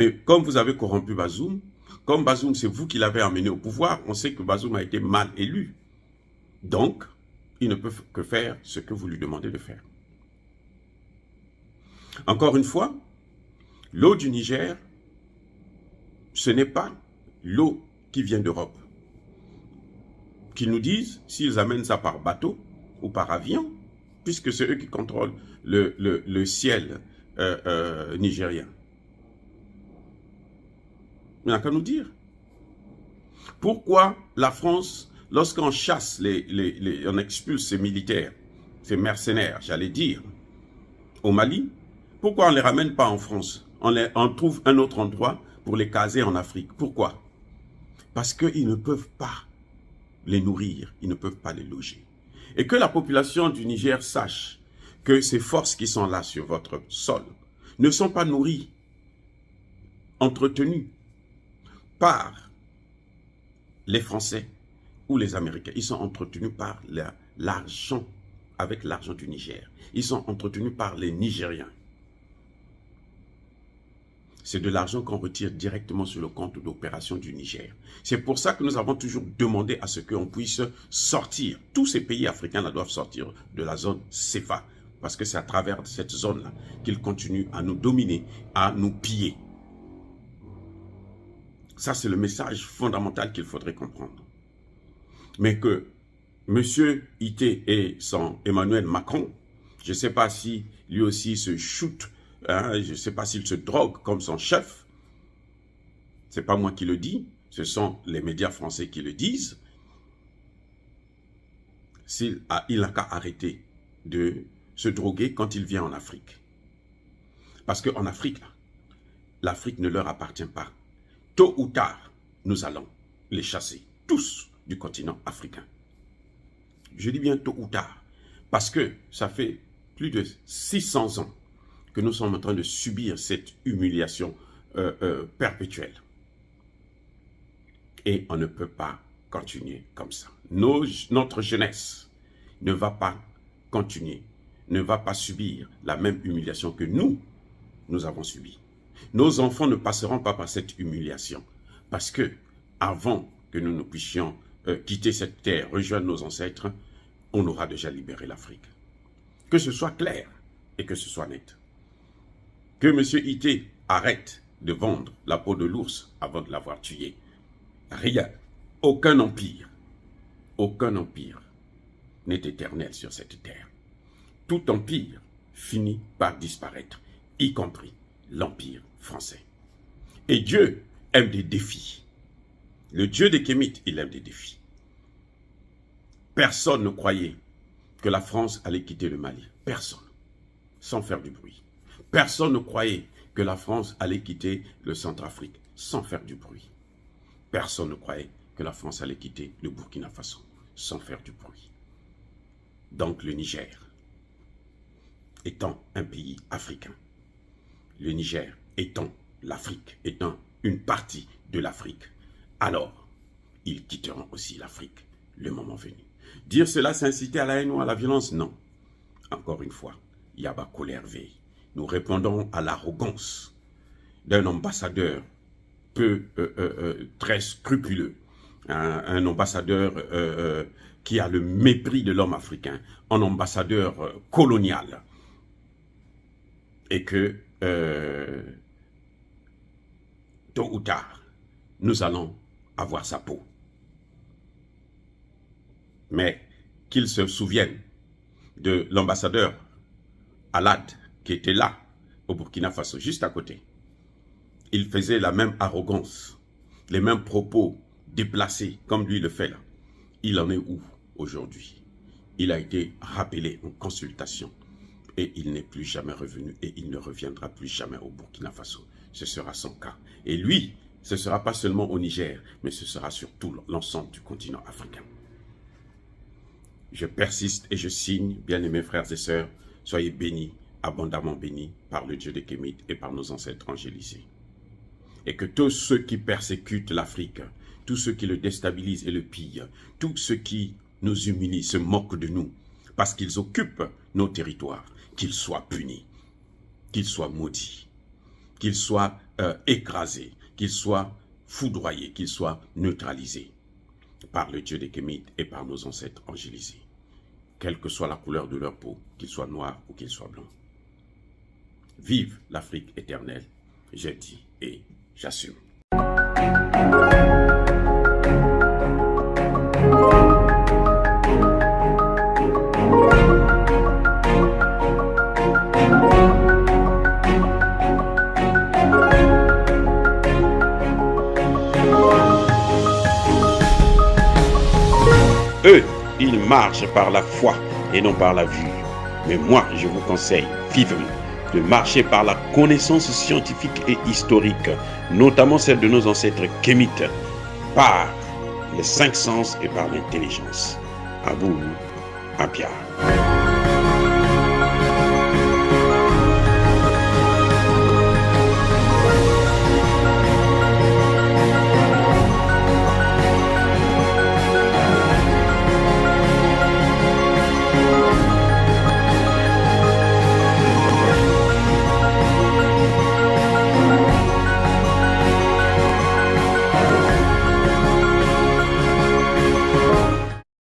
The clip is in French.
Et comme vous avez corrompu Bazoum, comme Bazoum, c'est vous qui l'avez amené au pouvoir, on sait que Bazoum a été mal élu. Donc, il ne peut que faire ce que vous lui demandez de faire. Encore une fois, l'eau du Niger, ce n'est pas l'eau qui vient d'Europe. Qu'ils nous disent s'ils amènent ça par bateau ou par avion, puisque c'est eux qui contrôlent le ciel nigérien. Il n'y a qu'à nous dire. Pourquoi la France, lorsqu'on chasse, on expulse ces militaires, ces mercenaires, j'allais dire, au Mali, pourquoi on ne les ramène pas en France? On trouve un autre endroit pour les caser en Afrique. Pourquoi? Parce qu'ils ne peuvent pas les nourrir, ils ne peuvent pas les loger. Et que la population du Niger sache que ces forces qui sont là sur votre sol ne sont pas nourries, entretenues par les Français ou les Américains. Ils sont entretenus par l'argent, avec l'argent du Niger. Ils sont entretenus par les Nigériens. C'est de l'argent qu'on retire directement sur le compte d'opération du Niger. C'est pour ça que nous avons toujours demandé à ce qu'on puisse sortir. Tous ces pays africains là doivent sortir de la zone CFA. Parce que c'est à travers cette zone-là qu'ils continuent à nous dominer, à nous piller. Ça, c'est le message fondamental qu'il faudrait comprendre. Mais que M. Ité et son Emmanuel Macron, je ne sais pas si lui aussi se shoot, hein, je ne sais pas s'il se drogue comme son chef. Ce n'est pas moi qui le dis, ce sont les médias français qui le disent. Il n'a qu'à arrêter de se droguer quand il vient en Afrique. Parce qu'en Afrique, l'Afrique ne leur appartient pas. Tôt ou tard, nous allons les chasser, tous du continent africain. Je dis bien tôt ou tard, parce que ça fait plus de 600 ans que nous sommes en train de subir cette humiliation perpétuelle. Et on ne peut pas continuer comme ça. Notre jeunesse ne va pas continuer, ne va pas subir la même humiliation que nous avons subie. Nos enfants ne passeront pas par cette humiliation, parce que avant que nous ne puissions quitter cette terre, rejoindre nos ancêtres, on aura déjà libéré l'Afrique. Que ce soit clair et que ce soit net. Que M. Ité arrête de vendre la peau de l'ours avant de l'avoir tué. Rien, aucun empire n'est éternel sur cette terre. Tout empire finit par disparaître, y compris l'empire français. Et Dieu aime des défis. Le Dieu des Kémites, il aime des défis. Personne ne croyait que la France allait quitter le Mali. Personne. Sans faire du bruit. Personne ne croyait que la France allait quitter le Centrafrique sans faire du bruit. Personne ne croyait que la France allait quitter le Burkina Faso sans faire du bruit. Donc le Niger, étant un pays africain, le Niger étant l'Afrique, étant une partie de l'Afrique, alors ils quitteront aussi l'Afrique le moment venu. Dire cela, c'est inciter à la haine ou à la violence? Non. Encore une fois, Yaba Kolervé. Nous répondons à l'arrogance d'un ambassadeur très scrupuleux, un ambassadeur qui a le mépris de l'homme africain, un ambassadeur colonial, et que tôt ou tard, nous allons avoir sa peau. Mais qu'il se souvienne de l'ambassadeur Alad, qui était là, au Burkina Faso, juste à côté. Il faisait la même arrogance, les mêmes propos déplacés, comme lui le fait là. Il en est où aujourd'hui? Il a été rappelé en consultation et il n'est plus jamais revenu et il ne reviendra plus jamais au Burkina Faso. Ce sera son cas. Et lui, ce ne sera pas seulement au Niger, mais ce sera sur tout l'ensemble du continent africain. Je persiste et je signe, bien-aimés frères et sœurs, soyez bénis, abondamment bénis par le Dieu des Kémites et par nos ancêtres angélisés. Et que tous ceux qui persécutent l'Afrique, tous ceux qui le déstabilisent et le pillent, tous ceux qui nous humilient, se moquent de nous, parce qu'ils occupent nos territoires, qu'ils soient punis, qu'ils soient maudits, qu'ils soient écrasé, qu'il soit foudroyé, qu'il soit neutralisé par le Dieu des Kémites et par nos ancêtres angélisés, quelle que soit la couleur de leur peau, qu'ils soient noirs ou qu'ils soient blancs. Vive l'Afrique éternelle, j'ai dit et j'assume. Eux, ils marchent par la foi et non par la vue. Mais moi, je vous conseille vivement de marcher par la connaissance scientifique et historique, notamment celle de nos ancêtres kémites, par les 5 sens et par l'intelligence. À vous, à Pierre.